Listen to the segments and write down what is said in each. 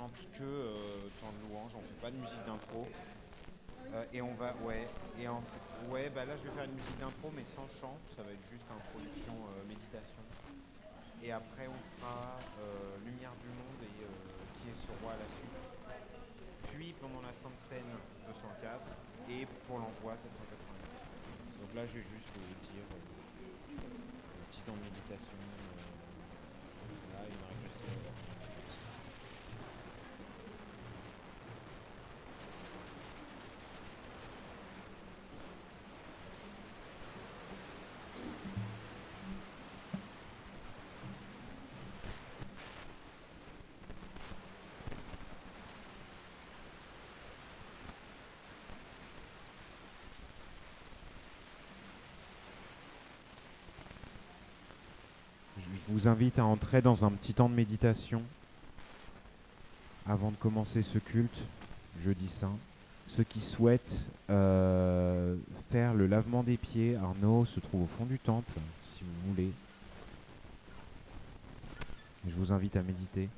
chante que temps de louange, on fait pas de musique d'intro. Et on va, ouais, ouais, bah là je vais faire une musique d'intro mais sans chant, ça va être juste introduction, méditation. Et après on fera Lumière du monde et Qui est ce roi à la suite. Puis pendant la Sainte Seine 204 et pour l'envoi 788. Donc là je vais juste dire un petit temps de méditation. Voilà, il m'arrive juste. Je vous invite à entrer dans un petit temps de méditation avant de commencer ce culte, jeudi saint. Ceux qui souhaitent faire le lavement des pieds, Arnaud se trouve au fond du temple, si vous voulez. Je vous invite à méditer.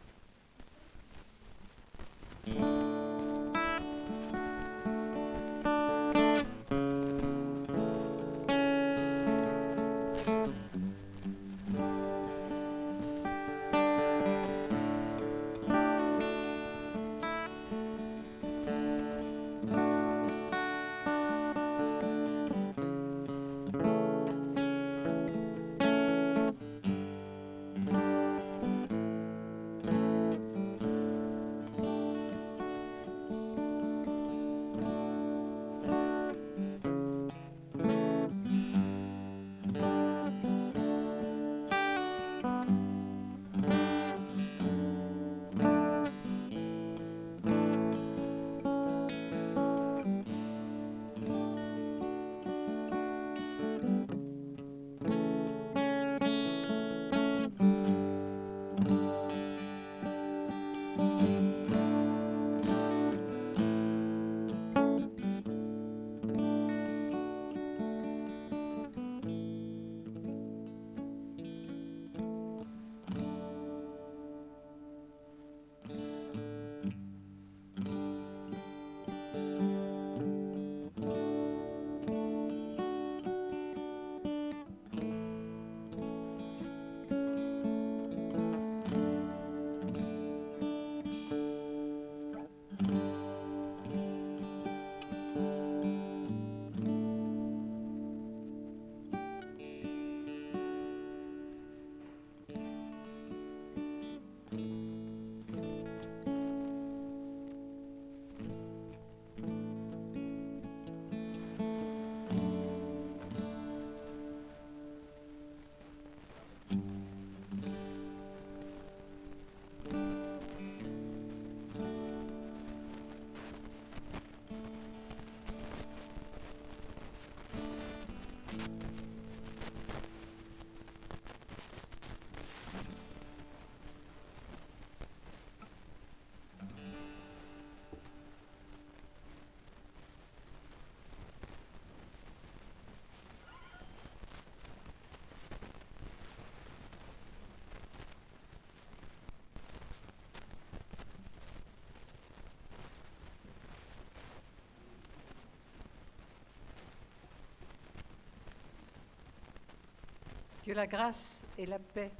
Que la grâce et la paix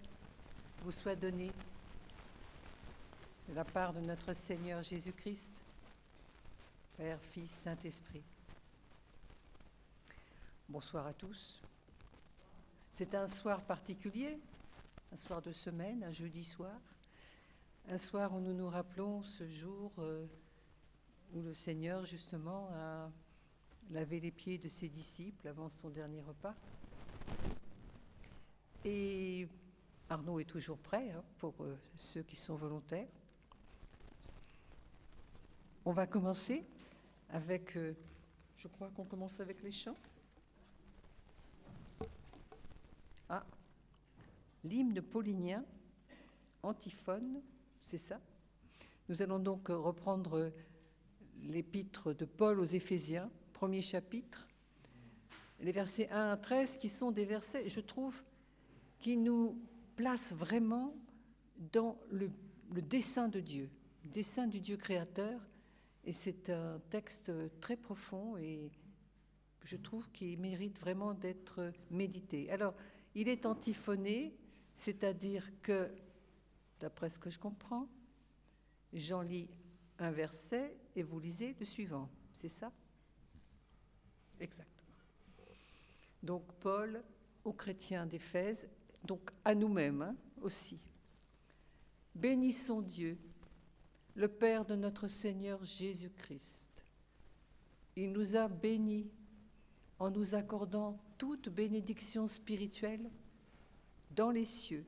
vous soient données de la part de notre Seigneur Jésus-Christ, Père, Fils, Saint-Esprit. Bonsoir à tous. C'est un soir particulier, un soir de semaine, un jeudi soir, un soir où nous nous rappelons ce jour où le Seigneur, justement, a lavé les pieds de ses disciples avant son dernier repas. Et Arnaud est toujours prêt pour ceux qui sont volontaires. On va commencer avec, je crois qu'on commence avec les chants. L'hymne paulinien, antiphone, c'est ça. Nous allons donc reprendre l'épître de Paul aux Éphésiens, premier chapitre, les versets 1 à 13, qui sont des versets, je trouve, qui nous placent vraiment dans le dessein de Dieu, dessein du Dieu créateur. Et c'est un texte très profond et je trouve qu'il mérite vraiment d'être médité. Alors, il est antiphoné, c'est-à-dire que, d'après ce que je comprends, j'en lis un verset et vous lisez le suivant. C'est ça ? Exactement. Donc, Paul aux chrétiens d'Éphèse, donc à nous-mêmes aussi. Bénissons Dieu, le Père de notre Seigneur Jésus-Christ. Il nous a bénis en nous accordant toute bénédiction spirituelle dans les cieux,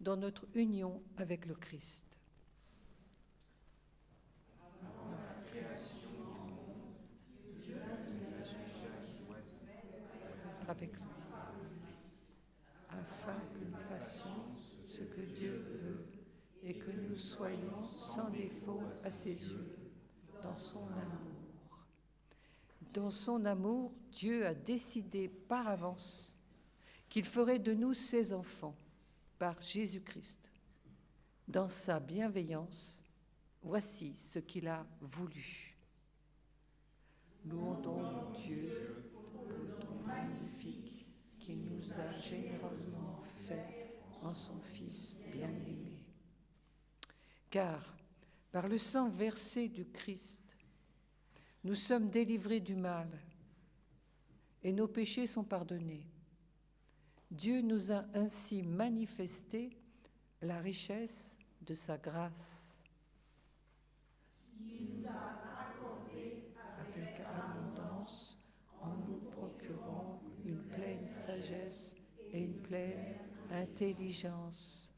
dans notre union avec le Christ. Avec lui, afin que nous fassions ce que Dieu veut et que nous soyons sans défaut à ses yeux, dans son amour. Dans son amour, Dieu a décidé par avance qu'il ferait de nous ses enfants par Jésus-Christ. Dans sa bienveillance, voici ce qu'il a voulu. Louons donc Dieu pour le don magnifique qu'il nous a généreusement fait en son Fils bien-aimé. Car, par le sang versé du Christ, nous sommes délivrés du mal et nos péchés sont pardonnés. Dieu nous a ainsi manifesté la richesse de sa grâce. Il nous a accordé avec abondance en nous procurant une pleine sagesse et une pleine intelligence.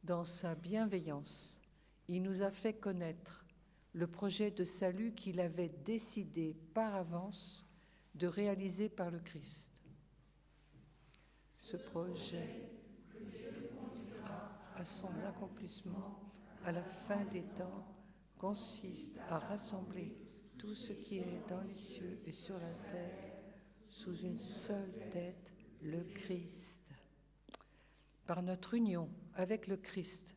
Dans sa bienveillance, il nous a fait connaître le projet de salut qu'il avait décidé par avance de réaliser par le Christ. Ce projet que Dieu conduira à son accomplissement à la fin des temps consiste à rassembler tout ce qui est dans les cieux et sur la terre sous une seule tête, le Christ. Par notre union avec le Christ,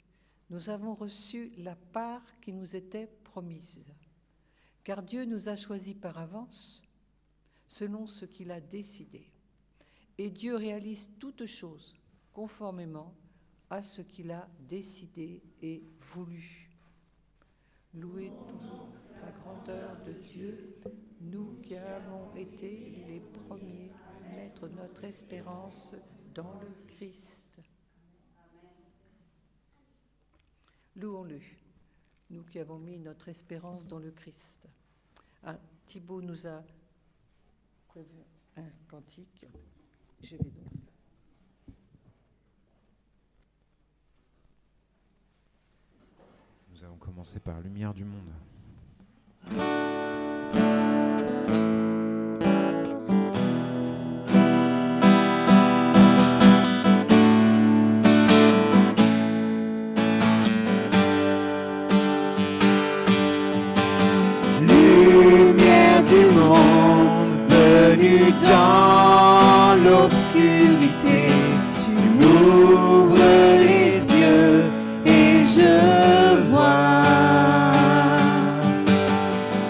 nous avons reçu la part qui nous était promise, car Dieu nous a choisis par avance, selon ce qu'il a décidé. Et Dieu réalise toutes choses conformément à ce qu'il a décidé et voulu. Louez donc la grandeur de Dieu, nous qui avons été les premiers à mettre notre espérance dans le Christ. Louons-le, nous qui avons mis notre espérance dans le Christ. Thibaut nous a prévu un cantique. Je vais donc. Nous allons commencer par Lumière du monde. Lumière du monde, venue dans l'obscurité, tu m'ouvres les yeux et je vois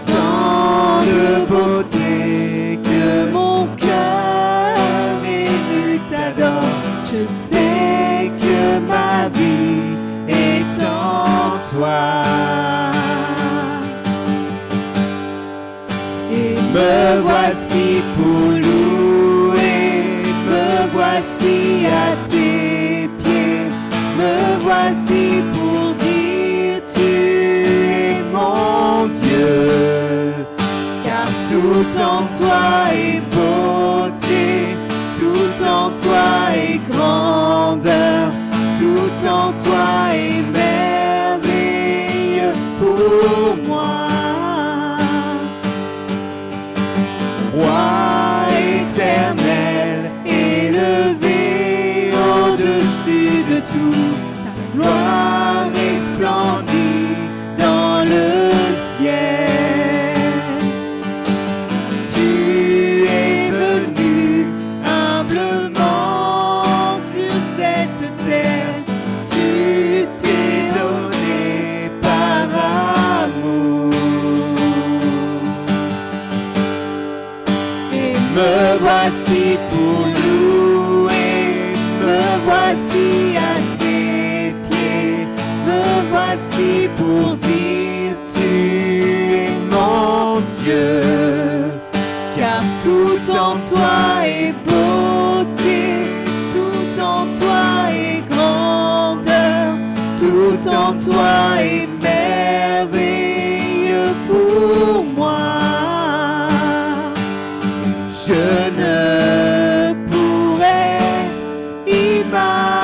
tant de beauté que mon cœur ému t'adore. Je sais que ma vie est en toi. Me voici pour louer, me voici à tes pieds, me voici pour dire tu es mon Dieu. Car tout en toi est beauté, tout en toi est grandeur, tout en toi est merveilleux pour moi. Roi éternel, élevé au-dessus de tout, ta gloire resplendit dans le ciel. Tu es venu humblement sur cette terre, tu t'es donné par Me voici pour louer, me voici à tes pieds, me voici pour dire tu es mon Dieu, car tout en toi est beauté, tout en toi est grandeur, tout en toi est merveilleux pour moi. Je ne pourrais imaginer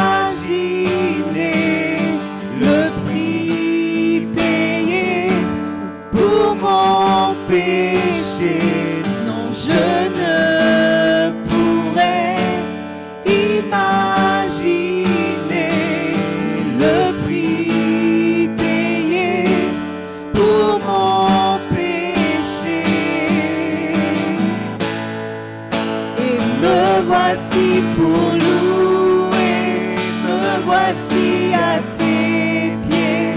le prix payé pour mon péché. Non, je ne pourrais imaginer le prix payé pour mon péché. Et me voici pour louer, me voici à tes pieds,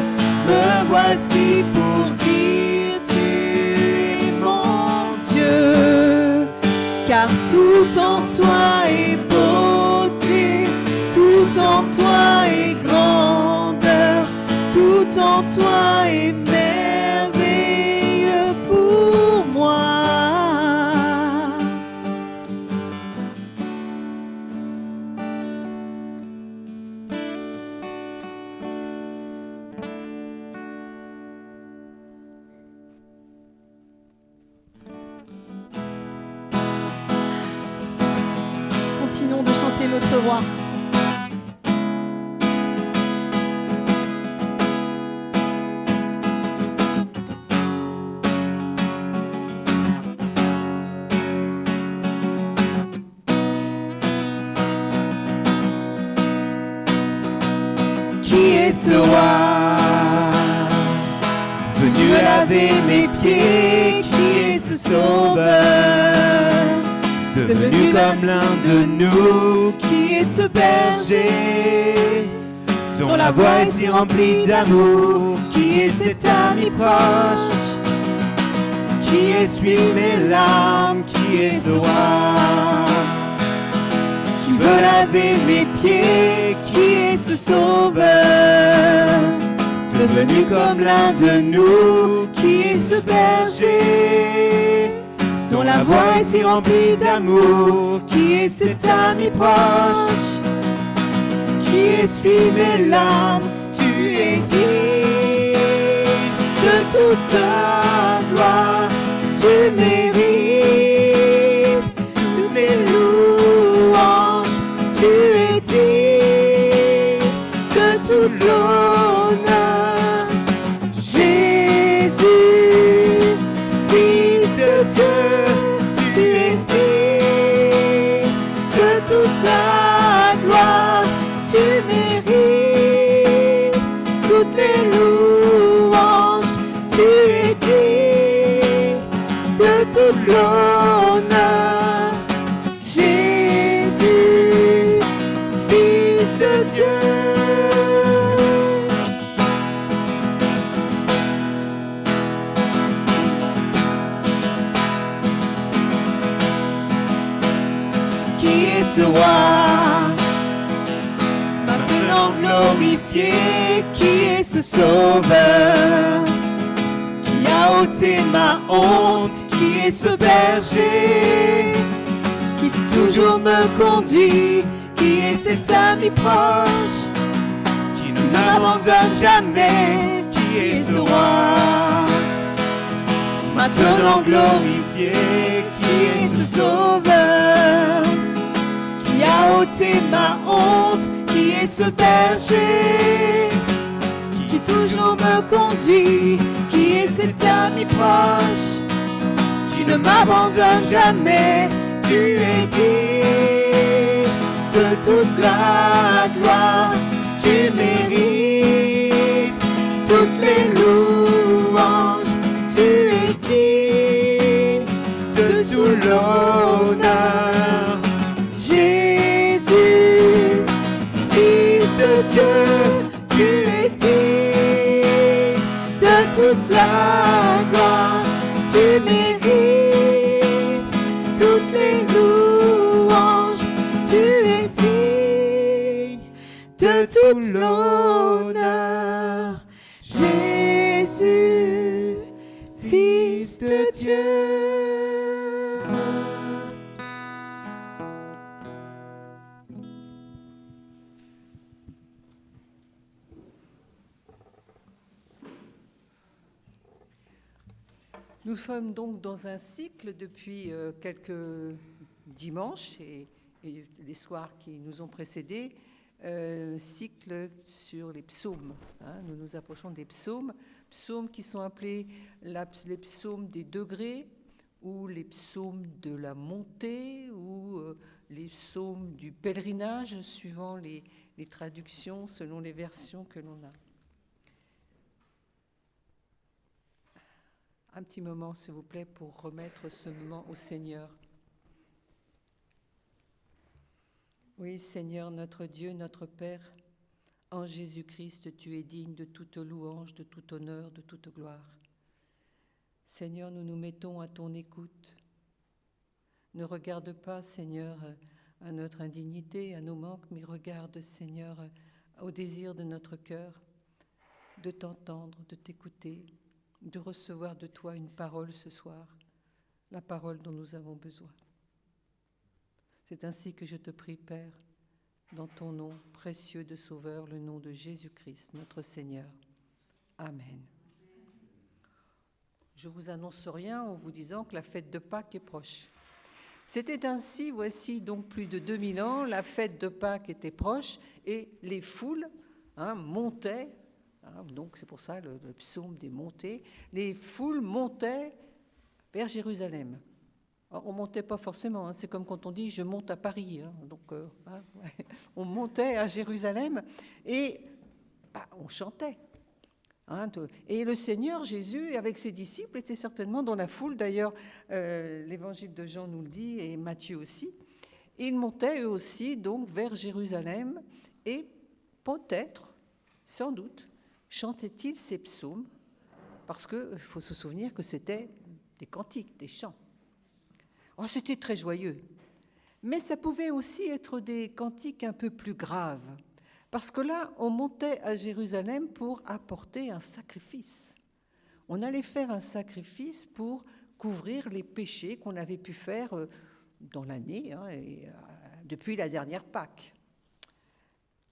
me voici pour dire tu es mon Dieu, car tout en toi est beauté, tout en toi est grandeur, tout en toi est merveilleux pour moi. Continuons de chanter notre roi. Qui est ce roi venu laver mes pieds? Qui est ce sauveur devenu comme l'un de nous? Qui est ce berger dont la voix est si remplie d'amour? Qui est cet ami proche qui essuie mes larmes? Qui est ce roi qui veut laver mes pieds? Qui est ce sauveur devenu comme l'un de nous? Qui est ce berger dont la voix est si remplie d'amour? Qui est cet ami proche qui essuie mes larmes? Tu es digne de toute ta gloire, tu mérites toutes les louanges, tu es digne de tout l'honneur. Jésus, Fils de Dieu, tu es digne de toute la gloire, tu mérites toutes les louanges, tu es digne de toute l'honneur. Jésus, Fils de Dieu. Qui est ce roi maintenant glorifié? Qui est ce sauveur qui a ôté ma honte? Qui est ce berger qui toujours me conduit? Qui est cet ami proche qui ne m'abandonne jamais? Qui est ce roi maintenant glorifié? Qui est ce sauveur qui a ôté ma honte? Qui est ce berger qui toujours me conduit? Qui est cet ami proche qui ne m'abandonne jamais? Tu es digne de toute la gloire, tu mérites toutes les louanges, tu es digne de tout l'honneur. Jésus, Fils de Dieu, tu es digne de toute la gloire, tu mérites toutes les toute l'honneur. Jésus, Fils de Dieu. Nous sommes donc dans un cycle depuis quelques dimanches et les soirs qui nous ont précédés, cycle sur les psaumes. Nous nous approchons des psaumes qui sont appelés les psaumes des degrés ou les psaumes de la montée ou les psaumes du pèlerinage, suivant les traductions, selon les versions que l'on a. Un petit moment, s'il vous plaît, pour remettre ce moment au Seigneur. Oui, Seigneur, notre Dieu, notre Père, en Jésus-Christ, tu es digne de toute louange, de tout honneur, de toute gloire. Seigneur, nous nous mettons à ton écoute. Ne regarde pas, Seigneur, à notre indignité, à nos manques, mais regarde, Seigneur, au désir de notre cœur, de t'entendre, de t'écouter, de recevoir de toi une parole ce soir, la parole dont nous avons besoin. C'est ainsi que je te prie, Père, dans ton nom précieux de Sauveur, le nom de Jésus-Christ, notre Seigneur. Amen. Je vous annonce rien en vous disant que la fête de Pâques est proche. C'était ainsi, voici donc plus de 2000 ans, la fête de Pâques était proche et les foules montaient. Donc c'est pour ça le psaume des montées. Les foules montaient vers Jérusalem. Alors, on ne montait pas forcément, c'est comme quand on dit « je monte à Paris ». On montait à Jérusalem et on chantait. Et le Seigneur Jésus, avec ses disciples, était certainement dans la foule. D'ailleurs, l'évangile de Jean nous le dit, et Matthieu aussi. Ils montaient eux aussi donc vers Jérusalem et peut-être, sans doute, chantait-il ces psaumes, parce qu'il faut se souvenir que c'était des cantiques, des chants. Oh, c'était très joyeux, mais ça pouvait aussi être des cantiques un peu plus graves, parce que là, on montait à Jérusalem pour apporter un sacrifice. On allait faire un sacrifice pour couvrir les péchés qu'on avait pu faire dans l'année, depuis la dernière Pâques.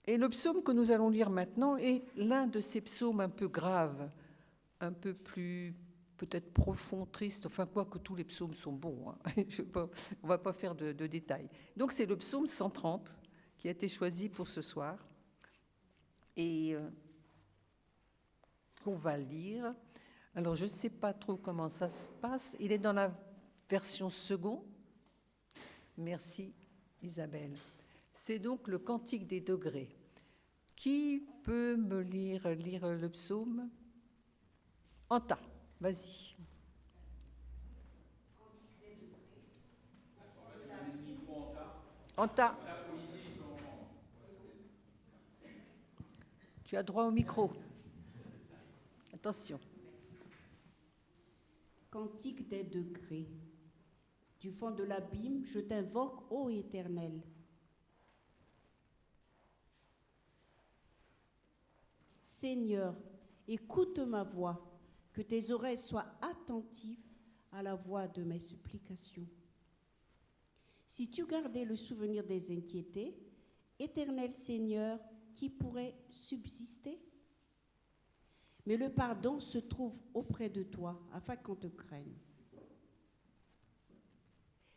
Et le psaume que nous allons lire maintenant est l'un de ces psaumes un peu graves, un peu plus peut-être profond, triste, enfin quoi que tous les psaumes sont bons. On ne va pas faire de détails. Donc c'est le psaume 130 qui a été choisi pour ce soir et qu'on va lire. Alors je ne sais pas trop comment ça se passe. Il est dans la version seconde. Merci Isabelle. C'est donc le Cantique des degrés. Qui peut me lire le psaume ? Anta, vas-y. Anta. Tu as droit au micro. Attention. Cantique des degrés. Du fond de l'abîme, je t'invoque, ô Éternel. Seigneur, écoute ma voix, que tes oreilles soient attentives à la voix de mes supplications. Si tu gardais le souvenir des inquiétés, Éternel Seigneur, qui pourrait subsister ? Mais le pardon se trouve auprès de toi, afin qu'on te craigne.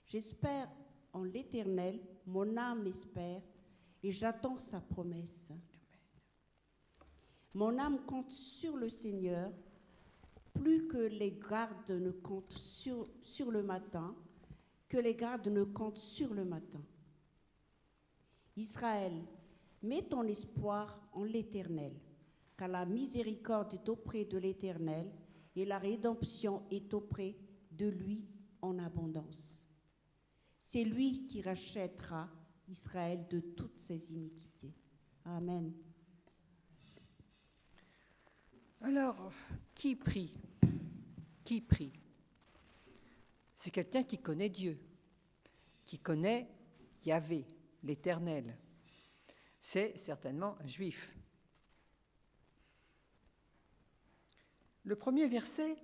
J'espère en l'Éternel, mon âme espère, et j'attends sa promesse. Mon âme compte sur le Seigneur, plus que les gardes ne comptent sur le matin, que les gardes ne comptent sur le matin. Israël, mets ton espoir en l'Éternel, car la miséricorde est auprès de l'Éternel et la rédemption est auprès de lui en abondance. C'est lui qui rachètera Israël de toutes ses iniquités. Amen. Alors, qui prie ? Qui prie ? C'est quelqu'un qui connaît Dieu, qui connaît Yahvé, l'Éternel. C'est certainement un juif. Le premier verset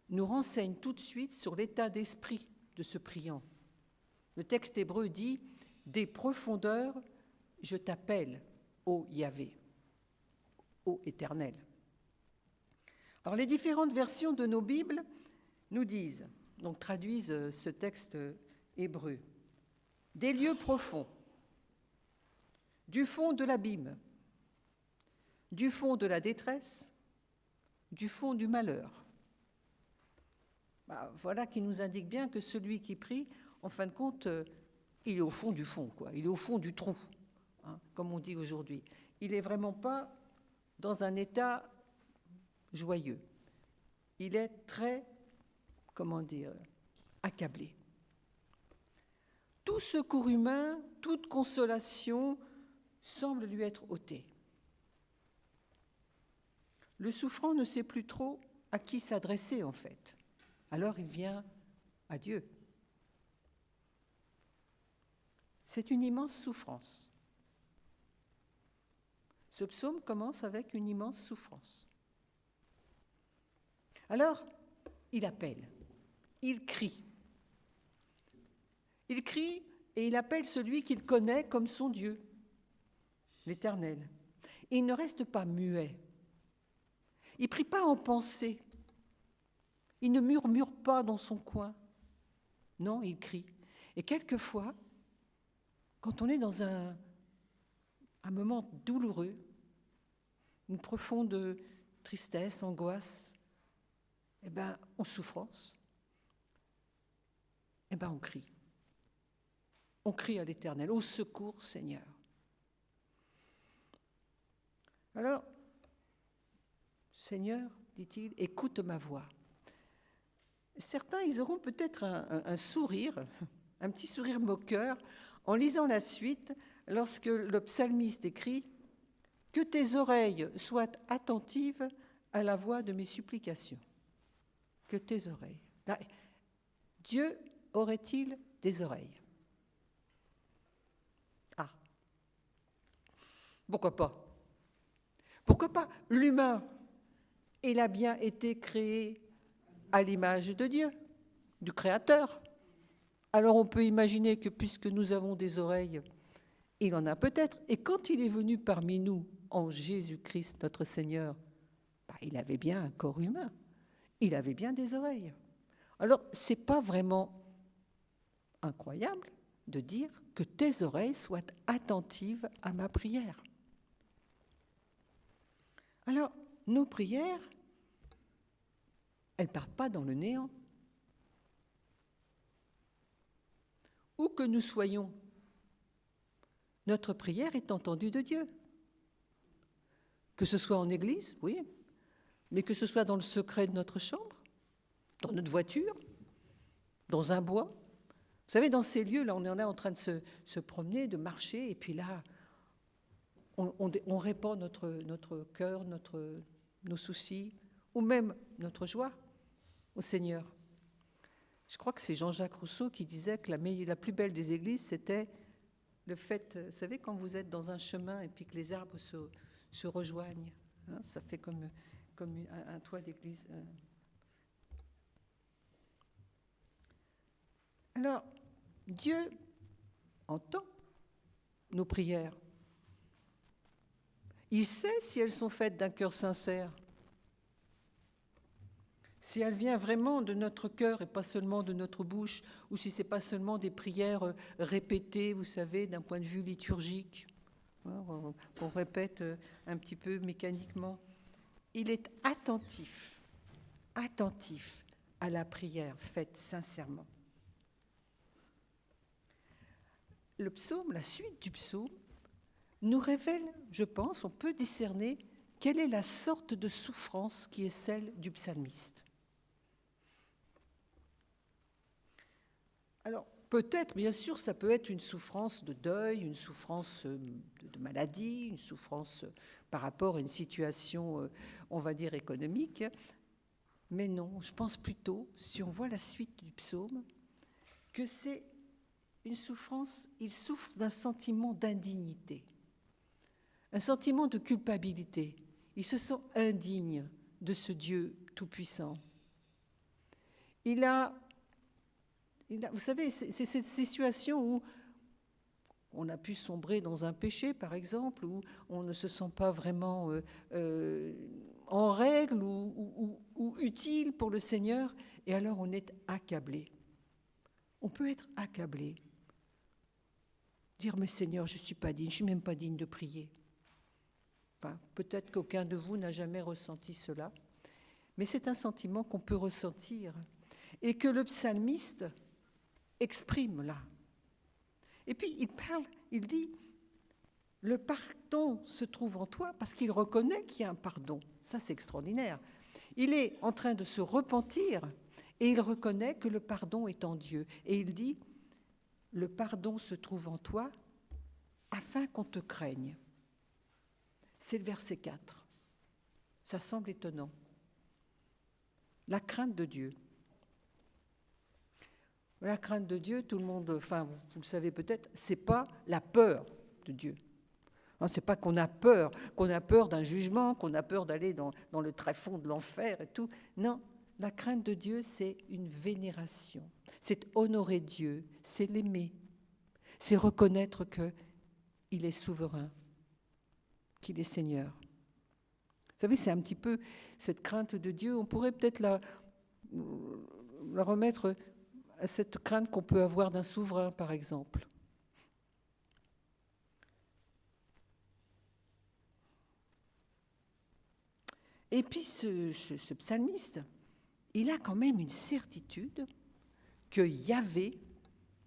nous renseigne tout de suite sur l'état d'esprit de ce priant. Le texte hébreu dit « Des profondeurs, je t'appelle, ô Yahvé, ô Éternel ». Alors les différentes versions de nos Bibles nous disent, donc traduisent ce texte hébreu, « Des lieux profonds, du fond de l'abîme, du fond de la détresse, du fond du malheur. » Voilà qui nous indique bien que celui qui prie, en fin de compte, il est au fond du fond, quoi. Il est au fond du trou, hein, comme on dit aujourd'hui. Il n'est vraiment pas dans un état joyeux. Il est très, accablé. Tout secours humain, toute consolation semble lui être ôtée. Le souffrant ne sait plus trop à qui s'adresser, en fait. Alors il vient à Dieu. C'est une immense souffrance. Ce psaume commence avec une immense souffrance. Alors, il appelle, il crie. Il crie et il appelle celui qu'il connaît comme son Dieu, l'Éternel. Et il ne reste pas muet. Il ne prie pas en pensée. Il ne murmure pas dans son coin. Non, il crie. Et quelquefois, quand on est dans un moment douloureux, une profonde tristesse, angoisse, en souffrance, on crie. On crie à l'Éternel, au secours, Seigneur. Alors, Seigneur, dit-il, écoute ma voix. Certains, ils auront peut-être un sourire, un petit sourire moqueur, en lisant la suite, lorsque le psalmiste écrit « Que tes oreilles soient attentives à la voix de mes supplications. » Que tes oreilles. Dieu aurait-il des oreilles? Ah, pourquoi pas? Pourquoi pas? L'humain, il a bien été créé à l'image de Dieu, du Créateur. Alors on peut imaginer que puisque nous avons des oreilles, il en a peut-être. Et quand il est venu parmi nous, en Jésus-Christ notre Seigneur, il avait bien un corps humain. Il avait bien des oreilles. Alors, ce n'est pas vraiment incroyable de dire que tes oreilles soient attentives à ma prière. Alors, nos prières, elles ne partent pas dans le néant. Où que nous soyons, notre prière est entendue de Dieu. Que ce soit en église, oui, mais que ce soit dans le secret de notre chambre, dans notre voiture, dans un bois. Vous savez, dans ces lieux, là, on est en train de se promener, de marcher, et puis là, on répand notre cœur, nos soucis, ou même notre joie au Seigneur. Je crois que c'est Jean-Jacques Rousseau qui disait que la plus belle des églises, c'était le fait, vous savez, quand vous êtes dans un chemin et puis que les arbres se rejoignent, hein, ça fait comme un toit d'église. Alors, Dieu entend nos prières. Il sait si elles sont faites d'un cœur sincère, si elles viennent vraiment de notre cœur et pas seulement de notre bouche, ou si ce n'est pas seulement des prières répétées, vous savez, d'un point de vue liturgique, qu'on répète un petit peu mécaniquement. Il est attentif à la prière faite sincèrement. Le psaume, la suite du psaume, nous révèle, je pense, on peut discerner quelle est la sorte de souffrance qui est celle du psalmiste. Alors, peut-être, bien sûr, ça peut être une souffrance de deuil, une souffrance de maladie, une souffrance par rapport à une situation, on va dire, économique. Mais non, je pense plutôt, si on voit la suite du psaume, que c'est une souffrance, il souffre d'un sentiment d'indignité. un sentiment de culpabilité. Il se sent indigne de ce Dieu tout-puissant. Vous savez, c'est cette situation où on a pu sombrer dans un péché, par exemple, où on ne se sent pas vraiment en règle ou utile pour le Seigneur, et alors on est accablé. On peut être accablé. Dire, mais Seigneur, je ne suis pas digne, je ne suis même pas digne de prier. Enfin, peut-être qu'aucun de vous n'a jamais ressenti cela, mais c'est un sentiment qu'on peut ressentir et que le psalmiste exprime là. Et puis il dit, le pardon se trouve en toi, parce qu'il reconnaît qu'il y a un pardon. Ça, c'est extraordinaire. Il est en train de se repentir et il reconnaît que le pardon est en Dieu. Et il dit, le pardon se trouve en toi afin qu'on te craigne. C'est le verset 4. Ça semble étonnant. La crainte de Dieu. La crainte de Dieu, tout le monde, enfin, vous le savez peut-être, c'est pas la peur de Dieu. C'est pas qu'on a peur d'un jugement, qu'on a peur d'aller dans le tréfonds de l'enfer et tout. Non, la crainte de Dieu, c'est une vénération. C'est honorer Dieu, c'est l'aimer. C'est reconnaître qu'il est souverain, qu'il est Seigneur. Vous savez, c'est un petit peu cette crainte de Dieu. On pourrait peut-être la remettre à cette crainte qu'on peut avoir d'un souverain, par exemple. Et puis ce psalmiste, il a quand même une certitude que Yahvé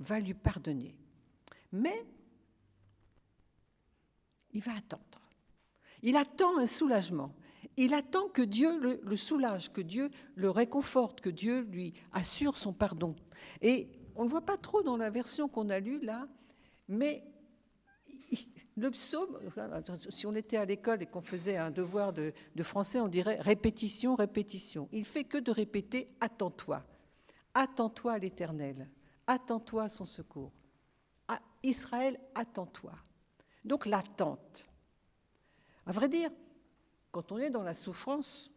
va lui pardonner. Mais il va attendre. Il attend un soulagement. Il attend que Dieu le soulage, que Dieu le réconforte, que Dieu lui assure son pardon. Et on ne voit pas trop dans la version qu'on a lue là, mais le psaume, si on était à l'école et qu'on faisait un devoir de français, on dirait répétition, répétition. Il fait que de répéter « attends-toi ». Attends-toi à l'Éternel. Attends-toi à son secours. À Israël, attends-toi. Donc l'attente. À vrai dire, quand on est dans la souffrance,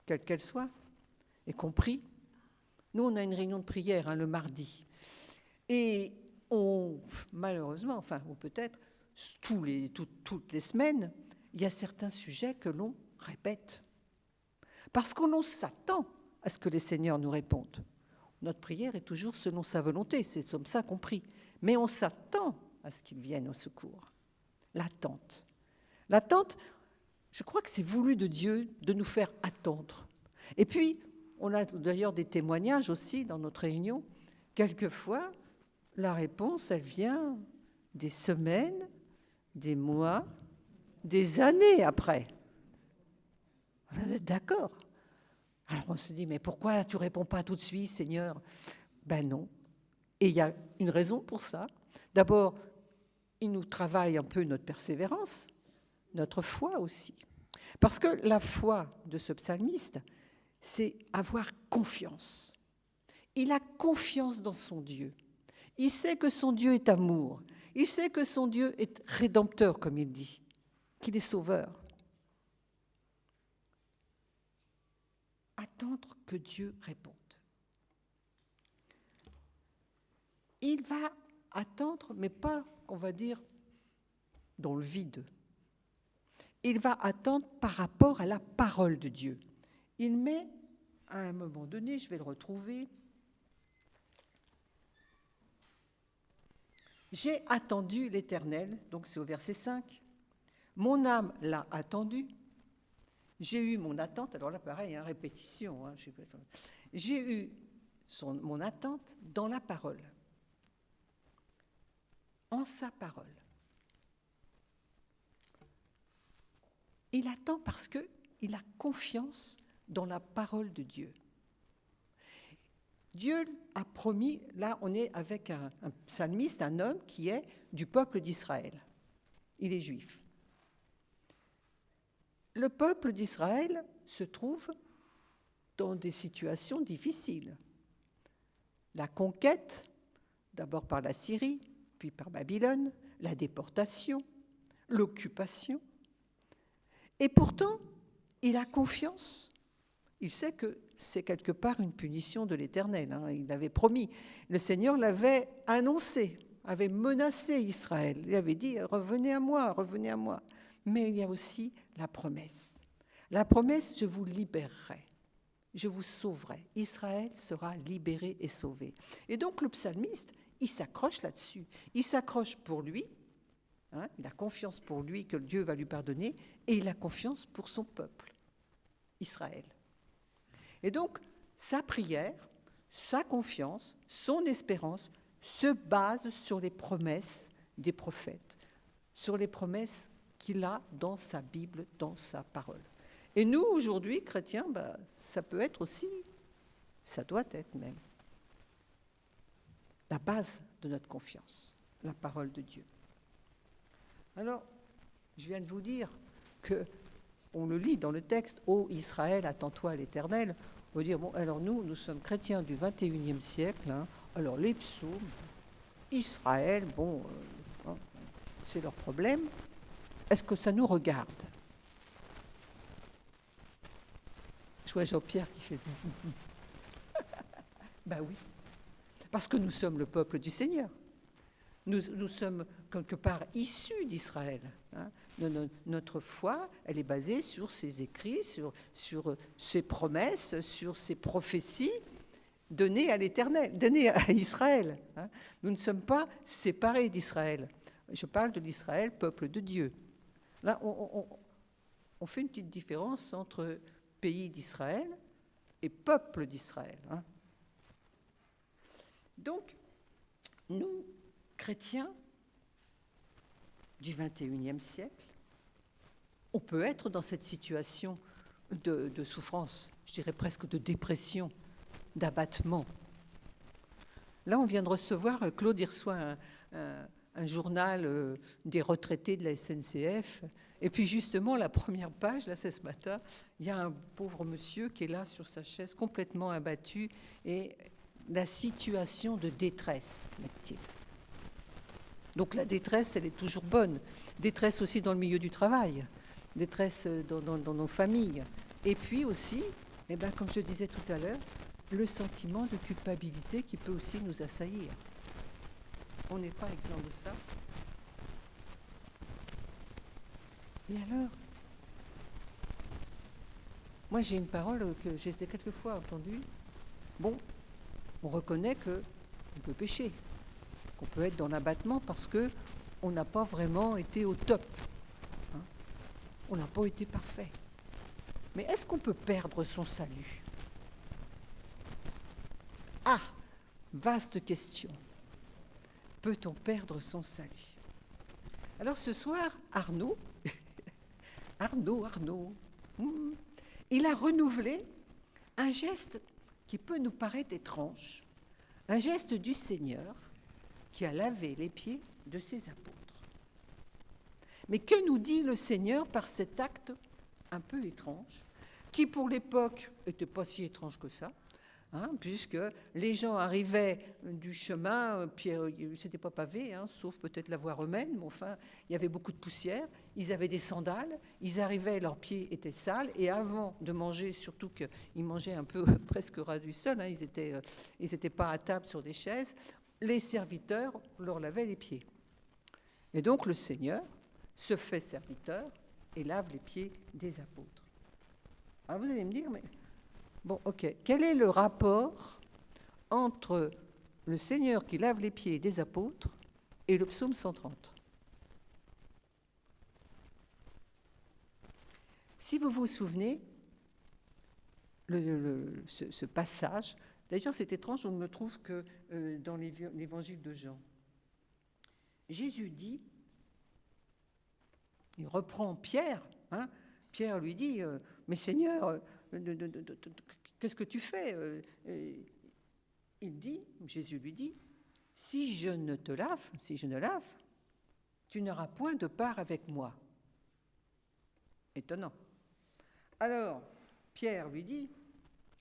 quelle qu'elle soit, et qu'on prie, nous on a une réunion de prière le mardi. Et malheureusement, ou peut-être, toutes les semaines, il y a certains sujets que l'on répète. Parce qu'on s'attend à ce que les seigneurs nous répondent. Notre prière est toujours selon sa volonté, c'est comme ça qu'on prie. Mais on s'attend à ce qu'il vienne au secours. L'attente. L'attente, je crois que c'est voulu de Dieu de nous faire attendre. Et puis, on a d'ailleurs des témoignages aussi dans notre réunion. Quelquefois, la réponse, elle vient des semaines, des mois, des années après. On est d'accord. Alors on se dit, mais pourquoi tu ne réponds pas tout de suite, Seigneur ? Ben non. Et il y a une raison pour ça. D'abord, il nous travaille un peu notre persévérance, notre foi aussi. Parce que la foi de ce psalmiste, c'est avoir confiance. Il a confiance dans son Dieu. Il sait que son Dieu est amour. Il sait que son Dieu est rédempteur, comme il dit, qu'il est sauveur. Attendre que Dieu réponde. Il va attendre, mais pas, on va dire, dans le vide. Il va attendre par rapport à la parole de Dieu. Il met, à un moment donné, je vais le retrouver, « J'ai attendu l'Éternel », donc c'est au verset 5. « Mon âme l'a attendu. J'ai eu mon attente », alors là pareil, répétition. J'ai eu mon attente dans la parole, en sa parole. Il attend parce qu'il a confiance dans la parole de Dieu. Dieu a promis, là on est avec un psalmiste, un homme qui est du peuple d'Israël. Il est juif. Le peuple d'Israël se trouve dans des situations difficiles. La conquête, d'abord par la Syrie, puis par Babylone, la déportation, l'occupation. Et pourtant, il a confiance. Il sait que c'est quelque part une punition de l'Éternel. Il avait promis. Le Seigneur l'avait annoncé, avait menacé Israël. Il avait dit, revenez à moi, revenez à moi. Mais il y a aussi la promesse. La promesse, je vous libérerai. Je vous sauverai. Israël sera libéré et sauvé. Et donc le psalmiste, il s'accroche là-dessus. Il s'accroche pour lui, il a confiance pour lui que Dieu va lui pardonner, et il a confiance pour son peuple, Israël. Et donc, sa prière, sa confiance, son espérance se basent sur les promesses des prophètes, sur les promesses qu'il a dans sa Bible, dans sa parole. Et nous, aujourd'hui, chrétiens, ça peut être aussi, ça doit être même, la base de notre confiance, la parole de Dieu. Alors, je viens de vous dire que, on le lit dans le texte, « Ô Israël, attends-toi à l'Éternel », on veut dire, bon, alors nous sommes chrétiens du 21e siècle, alors les psaumes, Israël, c'est leur problème, est-ce que ça nous regarde ? Je vois Jean-Pierre qui fait... Ben oui, parce que nous sommes le peuple du Seigneur. Nous sommes quelque part issus d'Israël. Notre foi, elle est basée sur ses écrits, sur ses promesses, sur ses prophéties données à l'Éternel, données à Israël. Nous ne sommes pas séparés d'Israël. Je parle de l'Israël, peuple de Dieu. Là, on fait une petite différence entre pays d'Israël et peuple d'Israël. Donc, nous, chrétiens du XXIe siècle, on peut être dans cette situation de souffrance, je dirais presque de dépression, d'abattement. Là, on vient de recevoir, Claude y reçoit un journal des retraités de la SNCF, et puis justement, la première page, là c'est ce matin, il y a un pauvre monsieur qui est là sur sa chaise, complètement abattu, et la situation de détresse, met-il. Donc la détresse, elle est toujours bonne. Détresse aussi dans le milieu du travail, détresse dans nos familles. Et puis aussi, comme je le disais tout à l'heure, le sentiment de culpabilité qui peut aussi nous assaillir. On n'est pas exempt de ça. Et alors, moi j'ai une parole que j'ai quelquefois entendue. Bon, on reconnaît qu'on peut pécher, qu'on peut être dans l'abattement parce qu'on n'a pas vraiment été au top. On n'a pas été parfait. Mais est-ce qu'on peut perdre son salut ? Ah, vaste question. Peut-on perdre son salut ? Alors ce soir, Arnaud, il a renouvelé un geste qui peut nous paraître étrange, un geste du Seigneur qui a lavé les pieds de ses apôtres. Mais que nous dit le Seigneur par cet acte un peu étrange, qui pour l'époque n'était pas si étrange que ça, puisque les gens arrivaient du chemin, c'était pas pavé, sauf peut-être la voie romaine, mais enfin, il y avait beaucoup de poussière, ils avaient des sandales, ils arrivaient, leurs pieds étaient sales, et avant de manger, surtout qu'ils mangeaient un peu presque ras du sol, ils étaient pas à table sur des chaises, les serviteurs leur lavaient les pieds. Et donc le Seigneur se fait serviteur et lave les pieds des apôtres. Alors vous allez me dire, mais... Bon, ok. Quel est le rapport entre le Seigneur qui lave les pieds des apôtres et le psaume 130 ? Si vous vous souvenez, ce passage, d'ailleurs c'est étrange, on ne le trouve que dans l'évangile de Jean. Jésus dit, il reprend Pierre, Pierre lui dit, mais Seigneur, qu'est-ce que tu fais ? Jésus lui dit, si je ne lave, tu n'auras point de part avec moi. Étonnant. Alors, Pierre lui dit,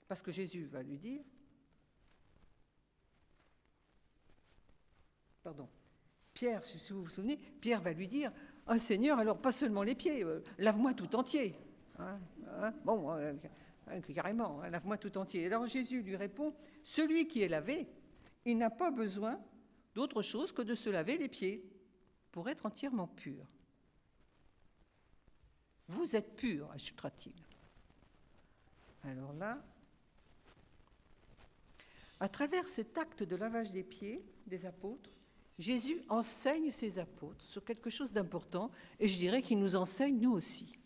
parce que Jésus va lui dire, Pierre, si vous vous souvenez, Pierre va lui dire, Ah Seigneur, alors pas seulement les pieds, lave-moi tout entier. Carrément, lave-moi tout entier. Alors Jésus lui répond, celui qui est lavé, il n'a pas besoin d'autre chose que de se laver les pieds pour être entièrement pur. Vous êtes purs, ajoutera-t-il. Alors là, à travers cet acte de lavage des pieds des apôtres, Jésus enseigne ses apôtres sur quelque chose d'important, et je dirais qu'il nous enseigne nous aussi.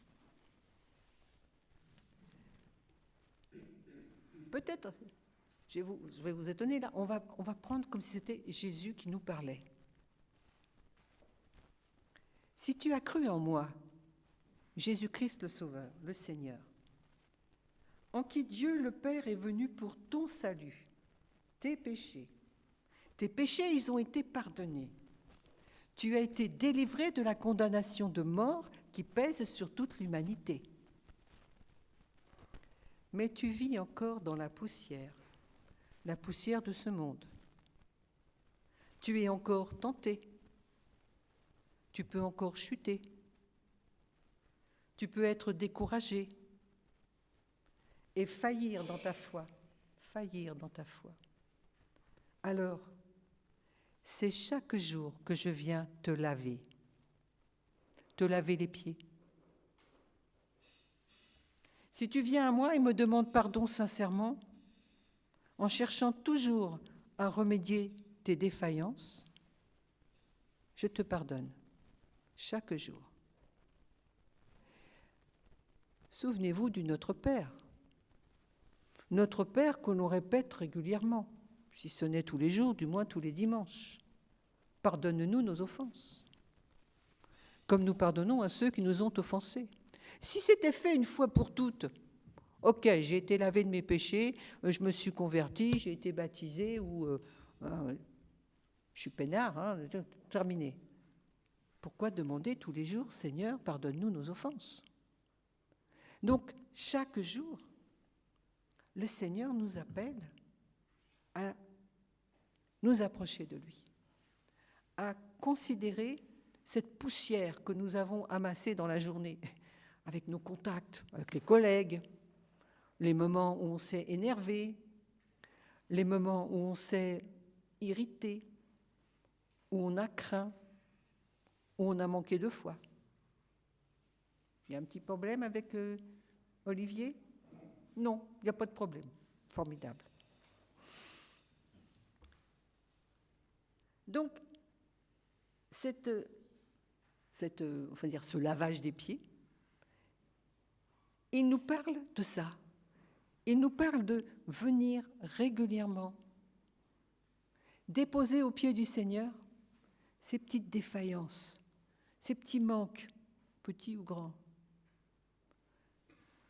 Peut-être, je vais vous étonner là, on va prendre comme si c'était Jésus qui nous parlait. Si tu as cru en moi, Jésus-Christ le Sauveur, le Seigneur, en qui Dieu le Père est venu pour ton salut, tes péchés, ils ont été pardonnés. Tu as été délivré de la condamnation de mort qui pèse sur toute l'humanité. Mais tu vis encore dans la poussière de ce monde. Tu es encore tenté. Tu peux encore chuter. Tu peux être découragé et faillir dans ta foi. Alors, c'est chaque jour que je viens te laver les pieds. Si tu viens à moi et me demandes pardon sincèrement, en cherchant toujours à remédier tes défaillances, je te pardonne chaque jour. Souvenez-vous du Notre Père. Notre Père que l'on répète régulièrement, si ce n'est tous les jours, du moins tous les dimanches. Pardonne-nous nos offenses, comme nous pardonnons à ceux qui nous ont offensés. Si c'était fait une fois pour toutes, ok, j'ai été lavé de mes péchés, je me suis converti, j'ai été baptisé, ou je suis peinard, terminé. Pourquoi demander tous les jours, Seigneur, pardonne-nous nos offenses? Donc, chaque jour, le Seigneur nous appelle à nous approcher de lui, à considérer cette poussière que nous avons amassée dans la journée, avec nos contacts, avec les collègues, les moments où on s'est énervé, les moments où on s'est irrité, où on a craint, où on a manqué de foi. Il y a un petit problème avec Olivier? Non, il n'y a pas de problème. Formidable. Donc, ce lavage des pieds, il nous parle de ça. Il nous parle de venir régulièrement déposer aux pieds du Seigneur ces petites défaillances, ces petits manques, petits ou grands.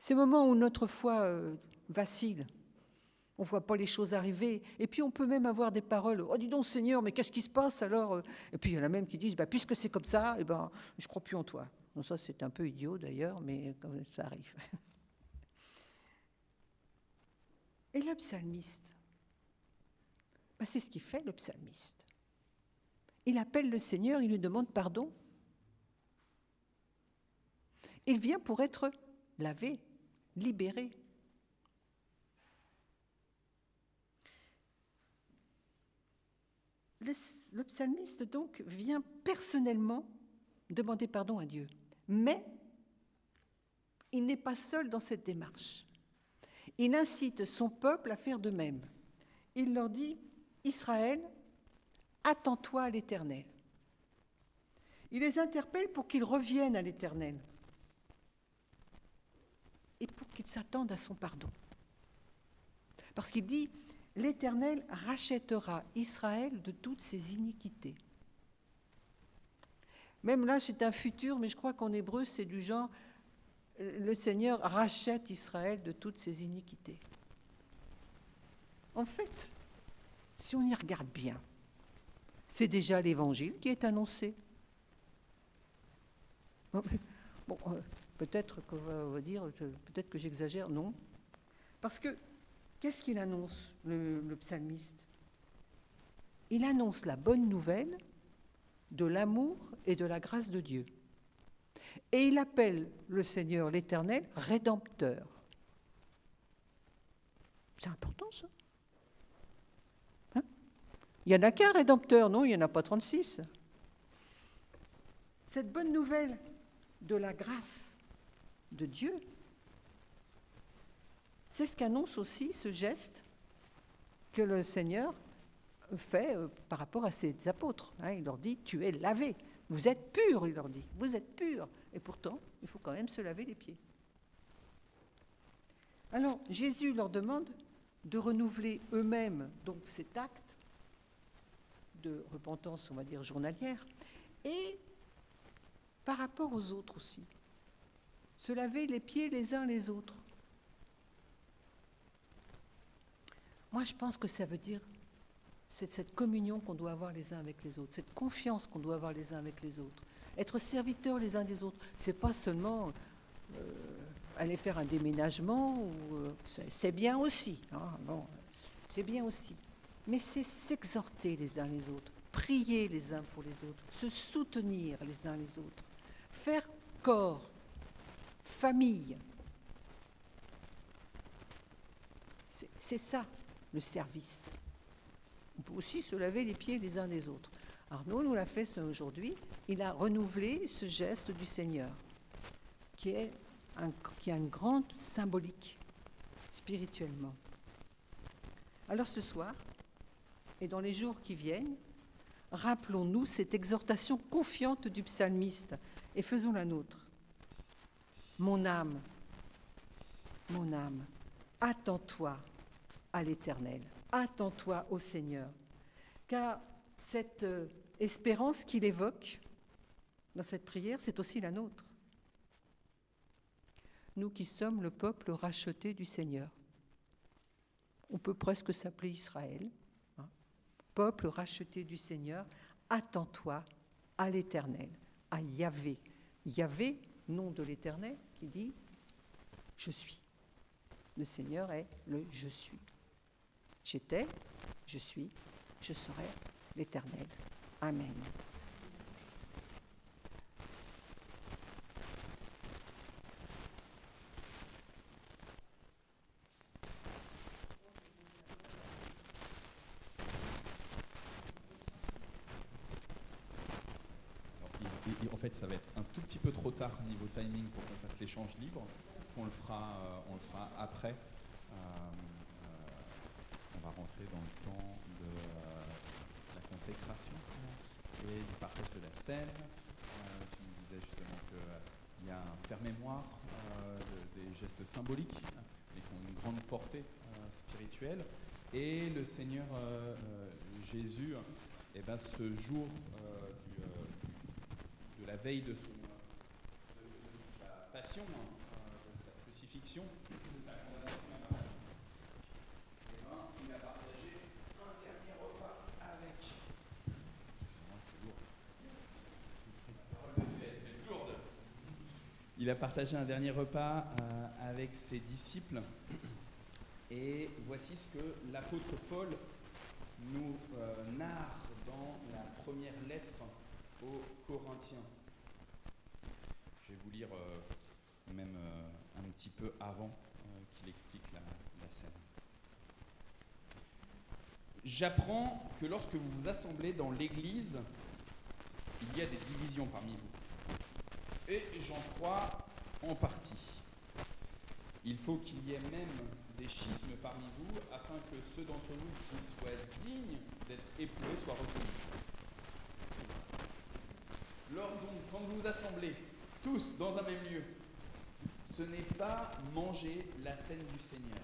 Ces moments où notre foi vacille, on ne voit pas les choses arriver, et puis on peut même avoir des paroles « Oh, dis donc Seigneur, mais qu'est-ce qui se passe alors ?» Et puis il y en a même qui disent « Puisque c'est comme ça, je ne crois plus en toi. » Donc ça, c'est un peu idiot d'ailleurs, mais ça arrive. Et le psalmiste, c'est ce qu'il fait, le psalmiste. Il appelle le Seigneur, il lui demande pardon. Il vient pour être lavé, libéré. Le psalmiste, donc, vient personnellement demander pardon à Dieu. Mais il n'est pas seul dans cette démarche. Il incite son peuple à faire de même. Il leur dit « Israël, attends-toi à l'Éternel ». Il les interpelle pour qu'ils reviennent à l'Éternel et pour qu'ils s'attendent à son pardon. Parce qu'il dit « L'Éternel rachètera Israël de toutes ses iniquités ». Même là, c'est un futur, mais je crois qu'en hébreu, c'est du genre « Le Seigneur rachète Israël de toutes ses iniquités ». En fait, si on y regarde bien, c'est déjà l'Évangile qui est annoncé. Peut-être qu'on va dire, peut-être que j'exagère, non. Parce que, qu'est-ce qu'il annonce, le psalmiste? Il annonce la bonne nouvelle de l'amour et de la grâce de Dieu. Et il appelle le Seigneur, l'Éternel, Rédempteur. C'est important, ça. Hein? Il n'y en a qu'un Rédempteur, non? Il n'y en a pas 36. Cette bonne nouvelle de la grâce de Dieu, c'est ce qu'annonce aussi ce geste que le Seigneur fait par rapport à ses apôtres. Il leur dit, tu es lavé. Vous êtes purs, il leur dit. Vous êtes purs. Et pourtant, il faut quand même se laver les pieds. Alors, Jésus leur demande de renouveler eux-mêmes donc cet acte de repentance, on va dire, journalière, et par rapport aux autres aussi. Se laver les pieds les uns les autres. Moi, je pense que ça veut dire c'est cette communion qu'on doit avoir les uns avec les autres, cette confiance qu'on doit avoir les uns avec les autres. Être serviteurs les uns des autres, c'est pas seulement aller faire un déménagement, c'est bien aussi, c'est bien aussi. Mais c'est s'exhorter les uns les autres, prier les uns pour les autres, se soutenir les uns les autres, faire corps, famille. C'est ça, le service. On peut aussi se laver les pieds les uns des autres. Arnaud nous l'a fait ça aujourd'hui. Il a renouvelé ce geste du Seigneur, qui a une grande symbolique spirituellement. Alors ce soir, et dans les jours qui viennent, rappelons-nous cette exhortation confiante du psalmiste et faisons la nôtre. Mon âme, attends-toi à l'Éternel. Attends-toi au Seigneur, car cette espérance qu'il évoque dans cette prière, c'est aussi la nôtre. Nous qui sommes le peuple racheté du Seigneur. On peut presque s'appeler Israël. Peuple racheté du Seigneur, attends-toi à l'Éternel, à Yahvé. Yahvé, nom de l'Éternel, qui dit « Je suis ». Le Seigneur est le « Je suis ». J'étais, je suis, je serai l'Éternel. Amen. En fait, ça va être un tout petit peu trop tard niveau timing pour qu'on fasse l'échange libre. On le fera après. On va rentrer dans le temps de la consécration et du partage de la scène. Tu me disais justement qu'il y a un faire-mémoire des gestes symboliques, mais qui ont une grande portée spirituelle. Et le Seigneur Jésus, ce jour de la veille de sa passion, de sa crucifixion, de sa condamnation à mort, il a partagé un dernier repas avec. Excusez-moi, c'est lourd. Il a partagé un dernier repas avec ses disciples. Et voici ce que l'apôtre Paul nous narre dans la première lettre aux Corinthiens. Je vais vous lire même un petit peu avant qu'il explique la scène. J'apprends que lorsque vous vous assemblez dans l'Église, il y a des divisions parmi vous. Et j'en crois en partie. Il faut qu'il y ait même des schismes parmi vous, afin que ceux d'entre vous qui soient dignes d'être éprouvés soient reconnus. Lors donc, quand vous vous assemblez, tous dans un même lieu, ce n'est pas manger la scène du Seigneur.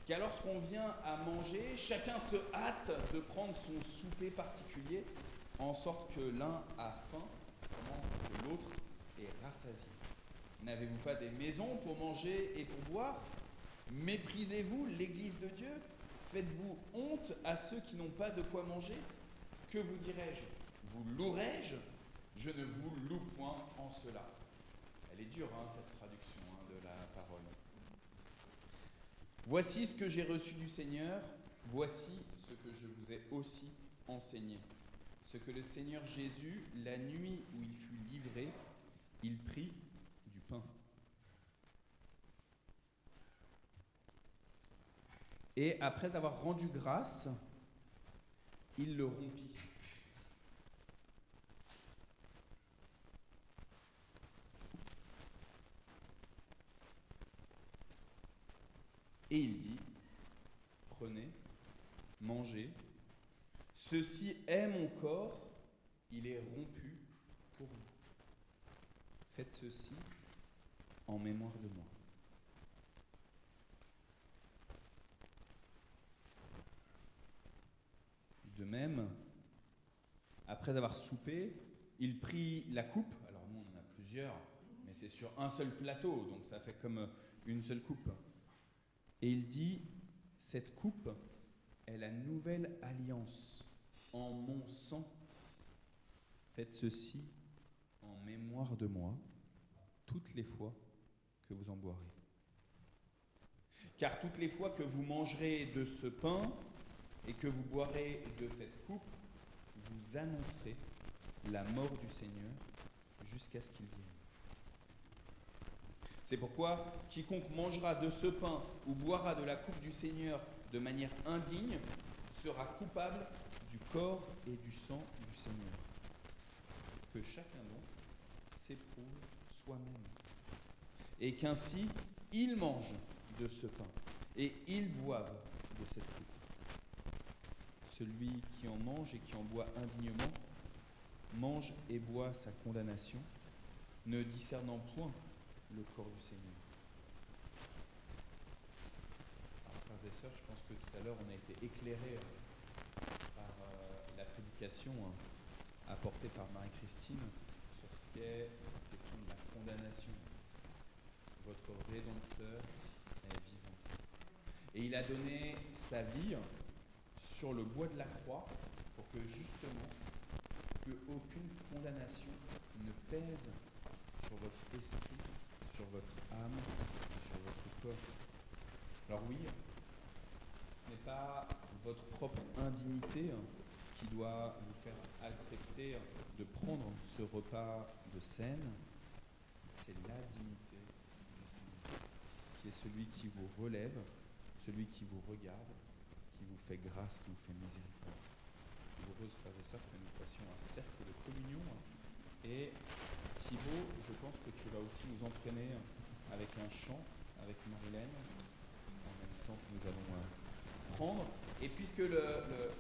Car lorsqu'on vient à manger, chacun se hâte de prendre son souper particulier, en sorte que l'un a faim, pendant que l'autre est rassasié. N'avez-vous pas des maisons pour manger et pour boire ? Méprisez-vous l'Église de Dieu ? Faites-vous honte à ceux qui n'ont pas de quoi manger ? Que vous dirai-je ? Vous louerai-je ? Je ne vous loue point en cela. Elle est dure, cette traduction de la parole. Voici ce que j'ai reçu du Seigneur, voici ce que je vous ai aussi enseigné. Ce que le Seigneur Jésus, la nuit où il fut livré, il prit du pain. Et après avoir rendu grâce, il le rompit. Et il dit, prenez, mangez, ceci est mon corps, il est rompu pour vous. Faites ceci en mémoire de moi. De même, après avoir soupé, il prit la coupe. Alors nous, on en a plusieurs, mais c'est sur un seul plateau, donc ça fait comme une seule coupe. Et il dit, cette coupe est la nouvelle alliance en mon sang. Faites ceci en mémoire de moi toutes les fois que vous en boirez. Car toutes les fois que vous mangerez de ce pain et que vous boirez de cette coupe, vous annoncerez la mort du Seigneur jusqu'à ce qu'il vienne. C'est pourquoi quiconque mangera de ce pain ou boira de la coupe du Seigneur de manière indigne sera coupable du corps et du sang du Seigneur. Que chacun donc s'éprouve soi-même. Et qu'ainsi il mange de ce pain et il boive de cette coupe. Celui qui en mange et qui en boit indignement mange et boit sa condamnation, ne discernant point le corps du Seigneur. Alors, frères et sœurs, je pense que tout à l'heure on a été éclairés par la prédication apportée par Marie-Christine sur ce qu'est cette question de la condamnation. Votre Rédempteur est vivant. Et il a donné sa vie sur le bois de la croix pour que justement plus aucune condamnation ne pèse sur votre esprit, sur votre âme, sur votre corps. Alors oui, ce n'est pas votre propre indignité qui doit vous faire accepter de prendre ce repas de scène, c'est la dignité du Seigneur, qui est celui qui vous relève, celui qui vous regarde, qui vous fait grâce, qui vous fait miséricorde. Je vous propose, frères et sœurs, que nous fassions un cercle de communion. Et Thibaut, je pense que tu vas aussi nous entraîner avec un chant, avec Marilène, en même temps que nous allons prendre. Et puisque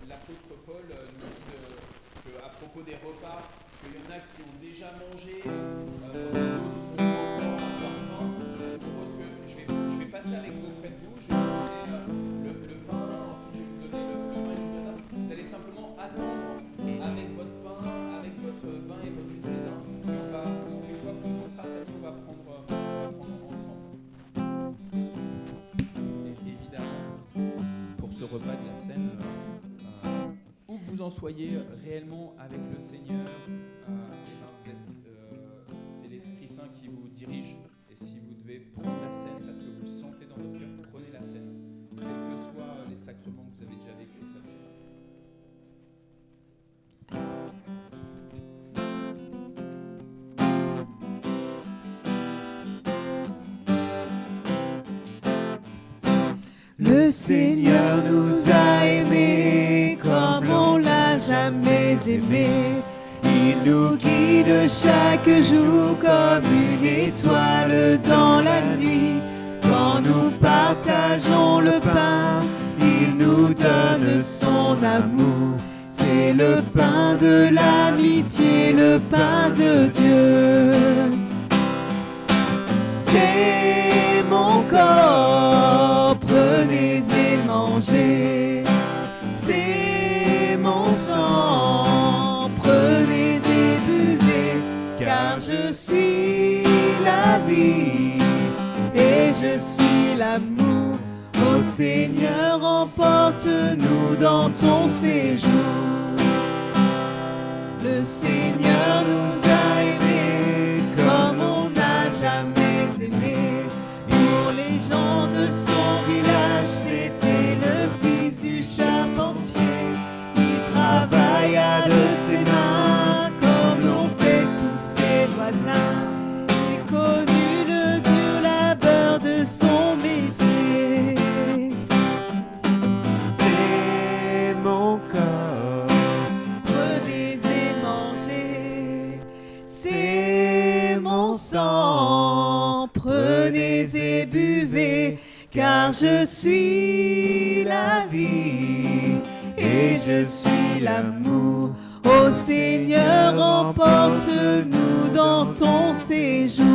l'apôtre Paul nous dit qu'à propos des repas, qu'il y en a qui ont déjà mangé, d'autres sont encore à avoir faim, je propose que je vais passer avec vous auprès de vous, je vais vous donner le pain, ensuite je vais vous donner le vin et le jus de raisin. Vous allez simplement attendre avec votre pain, avec votre vin et votre jus de raisin, et on va, une fois que tout sera servi, on va prendre ensemble. Et évidemment, pour ce repas de la scène, où que vous en soyez réellement avec le Seigneur, c'est l'Esprit Saint qui vous dirige. Et si vous devez prendre la scène parce que vous le sentez dans votre cœur, prenez la scène, quels que soient les sacrements que vous avez déjà vécus. Le Seigneur nous a aimés comme on l'a jamais aimé. Il nous guide chaque jour comme une étoile dans la nuit. Quand nous partageons le pain, il nous donne son amour. C'est le pain de l'amitié, le pain de Dieu. C'est mon corps, prenez et mangez. C'est mon sang, prenez et buvez. Car je suis la vie et je suis l'amour. Ô Seigneur, emporte-nous dans ton séjour. Le Seigneur nous a aimés comme on n'a jamais aimé. Pour les gens de son village, c'était le fils du charpentier. Il travailla de ses mains comme l'ont fait tous ses voisins. sang, prenez et buvez, car je suis la vie et je suis l'amour. Ô Seigneur, emporte-nous dans ton séjour.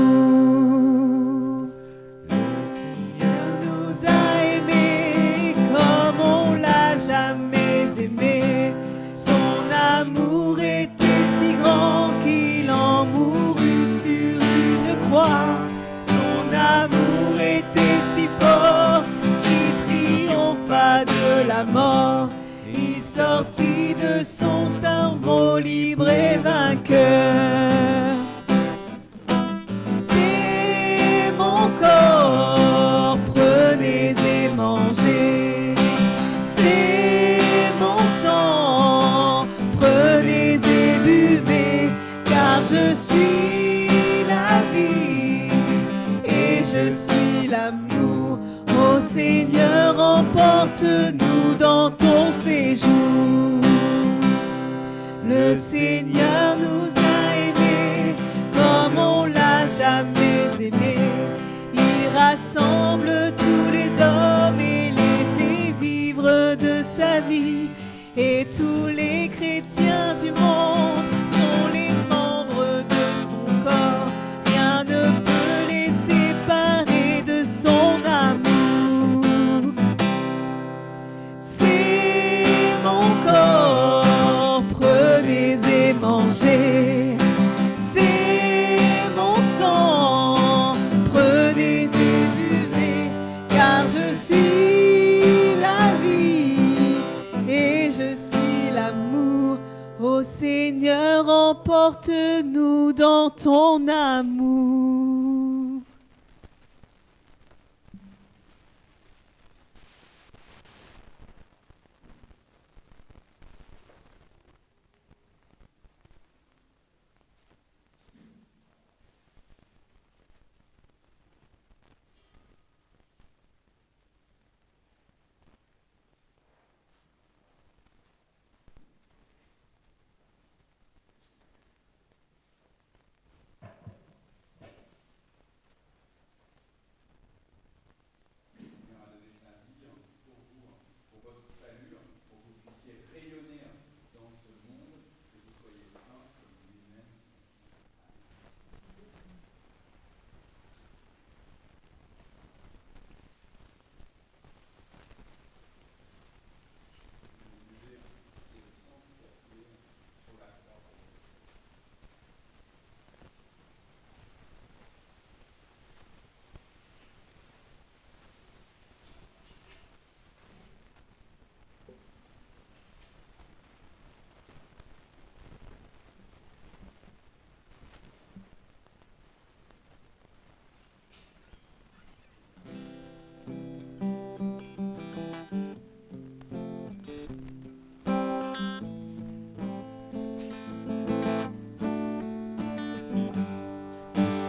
Le Seigneur nous a aimés comme on l'a jamais aimé. Son amour était si grand qu'il en mourut sur une croix. Son amour était si fort qu'il triompha de la mort. Il sortit de son tombeau libre et vainqueur. C'est mon corps, prenez et mangez. C'est mon sang, prenez et buvez, car je suis la vie et je suis l'amour. Ô Seigneur, emporte-nous dans ton séjour. Le Seigneur nous a aimés comme on l'a jamais aimé. Il rassemble tous les hommes et les fait vivre de sa vie. Et tous les chrétiens du monde sont les membres de son corps. Rien ne peut les séparer de son amour. C'est mon corps, prenez et mangez. C'est mon sang, prenez et buvez, car je suis la vie et je suis l'amour. Ô Seigneur, emporte-nous dans ton amour.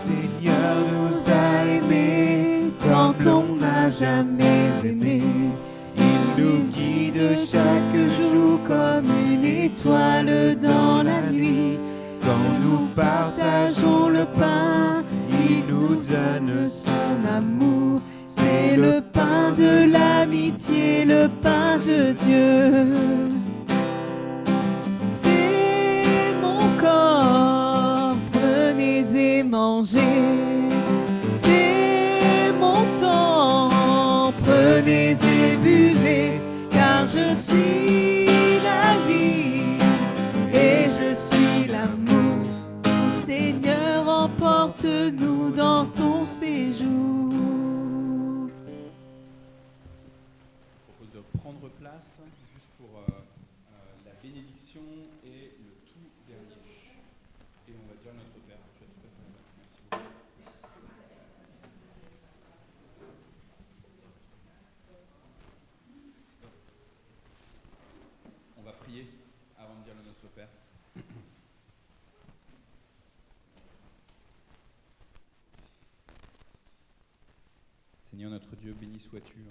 Seigneur nous a aimés tant on n'a jamais aimé. Il nous guide chaque jour comme une étoile dans la nuit. Quand nous partageons le pain, il nous donne son amour. C'est le pain de l'amitié, le pain de Dieu. C'est mon corps, prenez et mangez. C'est mon sang, prenez et buvez, car je suis la vie et je suis l'amour. Seigneur, emporte-nous dans ton séjour. Je propose de prendre place juste pour la bénédiction et le tout dernier. Et on va dire notre Père. Tu as tout à fait raison. Merci beaucoup. On va prier avant de dire le Notre Père. Seigneur notre Dieu, béni sois-tu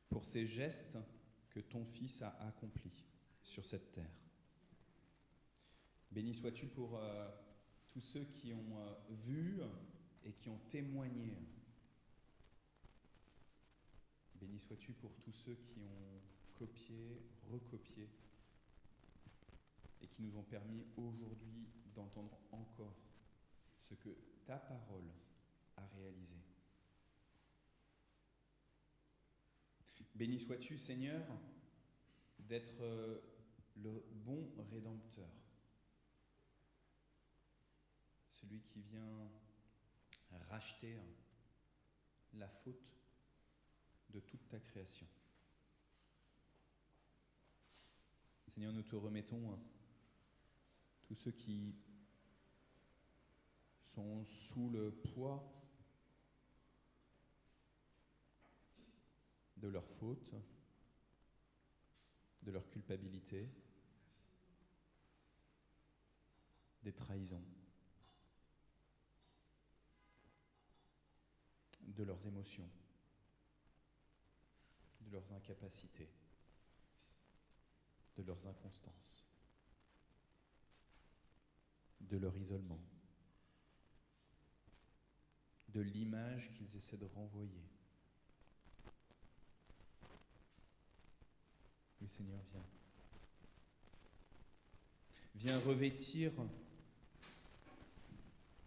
pour ces gestes que ton Fils a accomplis sur cette terre. Béni sois-tu pour tous ceux qui ont vu et qui ont témoigné. Béni sois-tu pour tous ceux qui ont copié, recopié, et qui nous ont permis aujourd'hui d'entendre encore ce que ta parole a réalisé. Béni sois-tu, Seigneur, d'être le bon Rédempteur, celui qui vient racheter la faute de toute ta création. Seigneur, nous te remettons tous ceux qui sont sous le poids de leur faute, de leur culpabilité, des trahisons, de leurs émotions, de leurs incapacités, de leurs inconstances, de leur isolement, de l'image qu'ils essaient de renvoyer. Oui, Seigneur, viens. Viens revêtir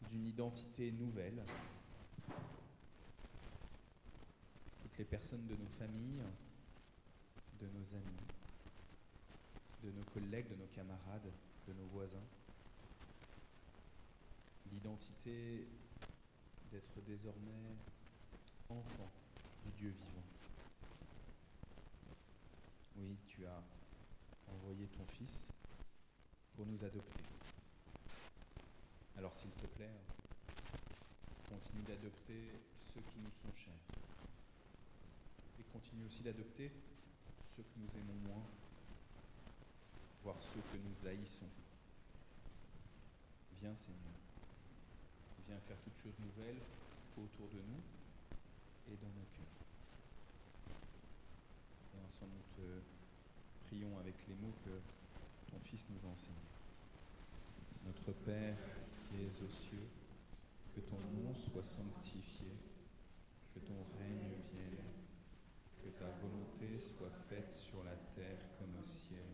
d'une identité nouvelle toutes les personnes de nos familles, de nos amis, de nos collègues, de nos camarades, de nos voisins. L'identité d'être désormais enfant du Dieu vivant. Oui, tu as envoyé ton Fils pour nous adopter. Alors s'il te plaît, continue d'adopter ceux qui nous sont chers. Et continue aussi d'adopter ceux que nous aimons moins, voire ceux que nous haïssons. Viens, Seigneur. Viens faire toutes choses nouvelles autour de nous et dans nos cœurs. Et ensemble, nous te prions avec les mots que ton Fils nous a enseignés. Notre Père qui es aux cieux, que ton nom soit sanctifié, que ton règne vienne, que ta volonté soit faite sur la terre comme au ciel.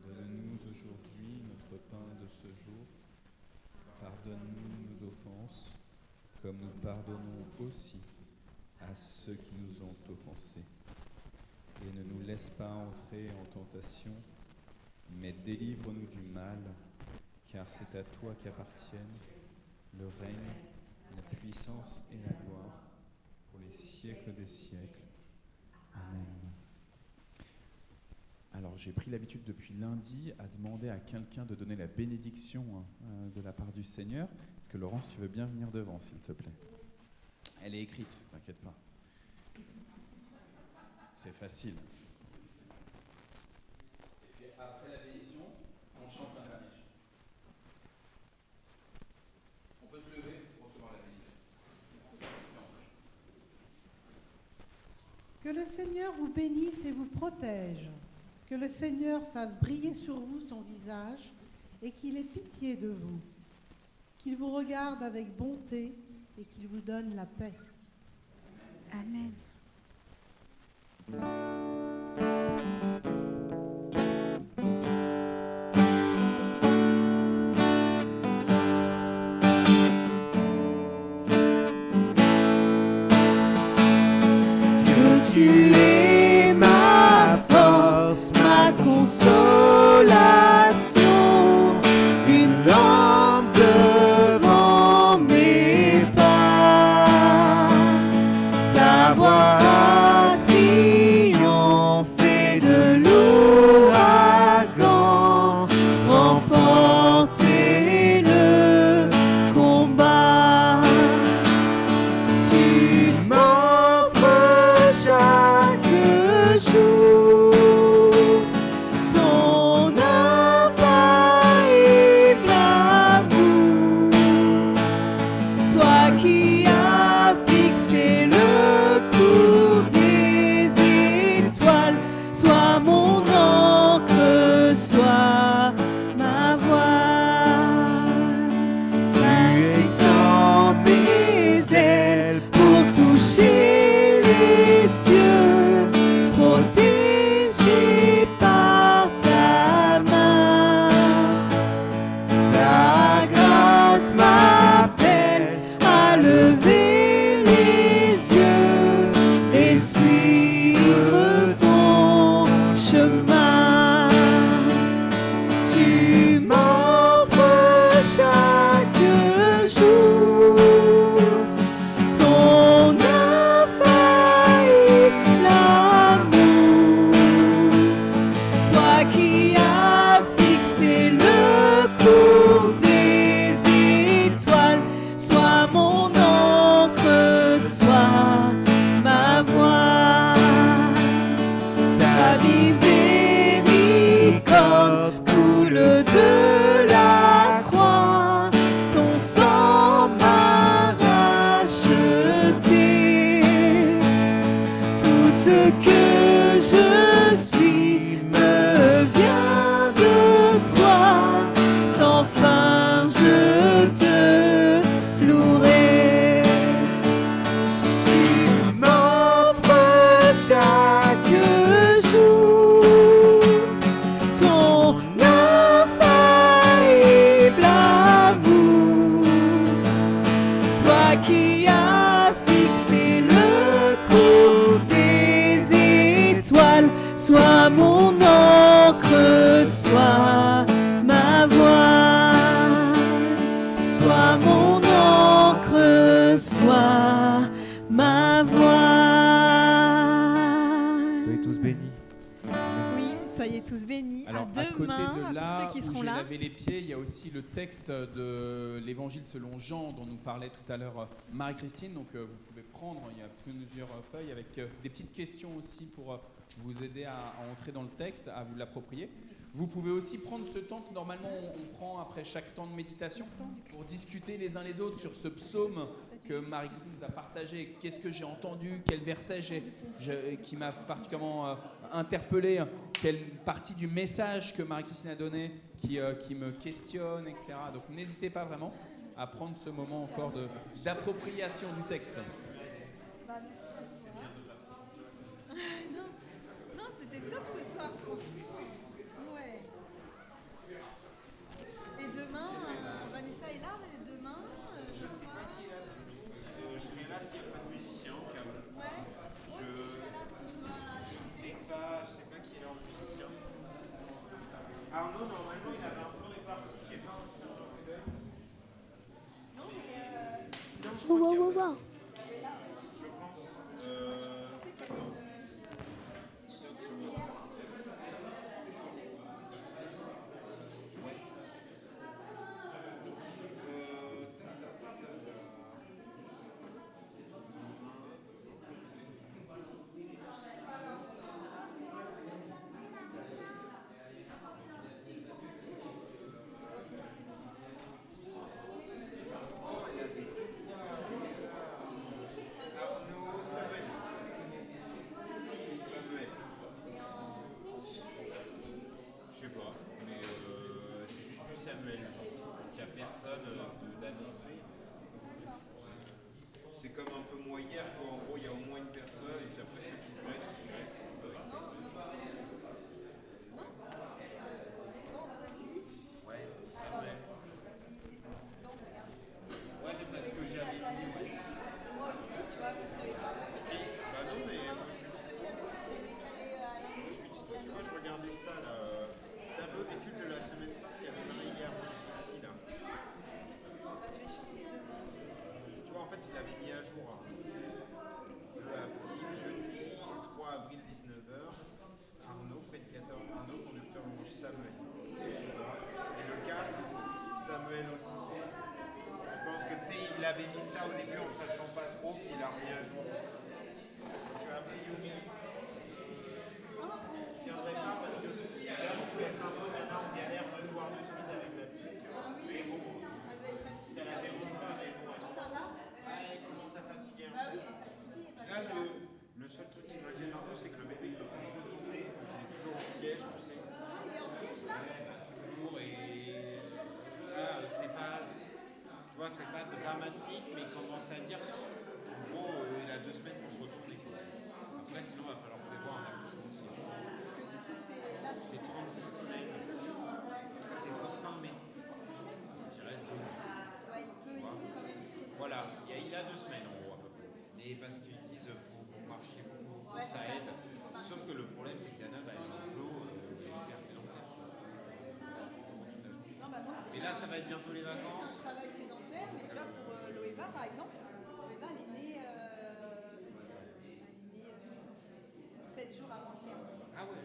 Donne-nous aujourd'hui notre pain de ce jour. Pardonne-nous nos offenses, comme nous pardonnons aussi à ceux qui nous ont offensés. Et ne nous laisse pas entrer en tentation, mais délivre-nous du mal, car c'est à toi qu'appartiennent le règne, la puissance et la gloire pour les siècles des siècles. Amen. Alors, j'ai pris l'habitude depuis lundi à demander à quelqu'un de donner la bénédiction de la part du Seigneur. Est-ce que Laurence, tu veux bien venir devant, s'il te plaît? Elle est écrite, t'inquiète pas. C'est facile. Et puis après la bénédiction, on chante un dernier chant. On peut se lever pour recevoir la bénédiction. Que le Seigneur vous bénisse et vous protège. Que le Seigneur fasse briller sur vous son visage et qu'il ait pitié de vous. Qu'il vous regarde avec bonté et qu'il vous donne la paix. Amen. Que tu es ma force, ma consolation, une lampe devant mes pas, ta voix triomphe reçois ma voix. Soyez tous bénis. Oui, soyez tous bénis. Alors, à à côté demain, de pour là ceux qui où seront j'ai là. lavé les pieds, il y a aussi le texte de l'évangile selon Jean dont nous parlait tout à l'heure Marie-Christine. Donc vous pouvez prendre, il y a plusieurs feuilles avec des petites questions aussi pour vous aider à entrer dans le texte, à vous l'approprier. Vous pouvez aussi prendre ce temps que normalement on prend après chaque temps de méditation pour discuter les uns les autres sur ce psaume que Marie-Christine nous a partagé. Qu'est-ce que j'ai entendu? Quel verset qui m'a particulièrement interpellé? Quelle partie du message que Marie-Christine a donné qui me questionne, etc. Donc n'hésitez pas vraiment à prendre ce moment encore d'appropriation du texte. Non, c'était top ce soir, franchement. Ouais. Et demain, Vanessa est là, mais demain, je sais pas qui est là du tout. Je serai là s'il n'y a pas de musicien au cas où. Ouais. Je sais pas qui est là en musicien. Arnaud, normalement, il avait un peu réparti. J'ai pas un son. Non, mais non, je crois qu'il y a pas de- Je pense. Arnaud, Samuel. Je sais pas, mais c'est juste lui Samuel. Donc il n'y a personne d'annoncer. C'est comme un peu moi hier, quoi. En gros, il y a au moins une personne, et puis après ceux qui se greffent, Ouais, Samuel. Ouais, mais parce que j'avais mis. Moi aussi, tu vois, je savais pas. Bah non, mais moi je suis dispo. Tu vois, je regardais ça là. Tableau d'études de la semaine 5 qui avait marré hier. Moi je suis ici là. Tu vois, en fait, il avait mis à jour 2 avril, jeudi, 3 avril, 19h. Arnaud, prédicateur Arnaud, conducteur orange Samuel. Et le 4, Samuel aussi. Je pense que tu sais, il avait mis ça au début en sachant pas trop, puis il a remis à jour. Tu as appelé Yumi. Je viendrai pas parce que j'avoue que je laisse un peu Nana en galère de se voir de suite avec la petite. Mais bon, ça la dérange pas, mais bon, elle commence à fatiguer un peu. Là, le seul truc qui m'inquiète un peu, c'est que le bébé ne peut pas se retourner, donc il est toujours en siège, tu sais. Il est en siège là? Toujours, et là, c'est pas. Tu vois, c'est pas dramatique, mais il commence à dire, en gros, il a 2 semaines pour se retourner. Quoi. Après, sinon, il va falloir prévoir un accouchement aussi. C'est 36 semaines. C'est pour fin mai. Il reste 2 mois. Voilà, il a 2 semaines en gros à peu près. Mais parce qu'ils disent qu'il faut marcher beaucoup, ça aide. Sauf que le problème, c'est que Dana, elle est en l'eau, elle est hyper sédentaire. Et là, ça va être bientôt les vacances. Travail sédentaire, mais tu vois, pour Loéva par exemple, Loéva elle est née 7 jours avant le terme. Ah ouais.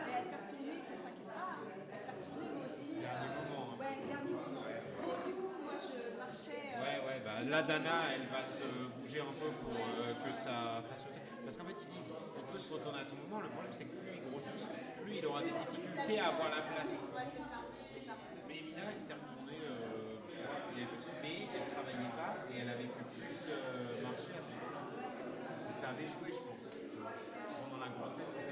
Mais elle s'est retournée, qu'elle s'inquiète pas, elle s'est retournée moi aussi. Dernier moment. Hein. Ouais, le dernier moment. Donc du coup, moi je marchais. Ouais, bah là, Dana, elle va se bouger un peu pour que ça fasse le temps. Parce qu'en fait, ils disent, on peut se retourner à tout moment. Le problème, c'est que plus il grossit, plus il aura des difficultés à avoir la place. Ouais, c'est ça. Mais Emina, elle s'était retournée, tu vois, il y avait petit, mais elle ne travaillait pas et elle avait pu plus marcher à ce moment-là. Donc ça avait joué, je pense. Tu vois. Pendant la grossesse, c'était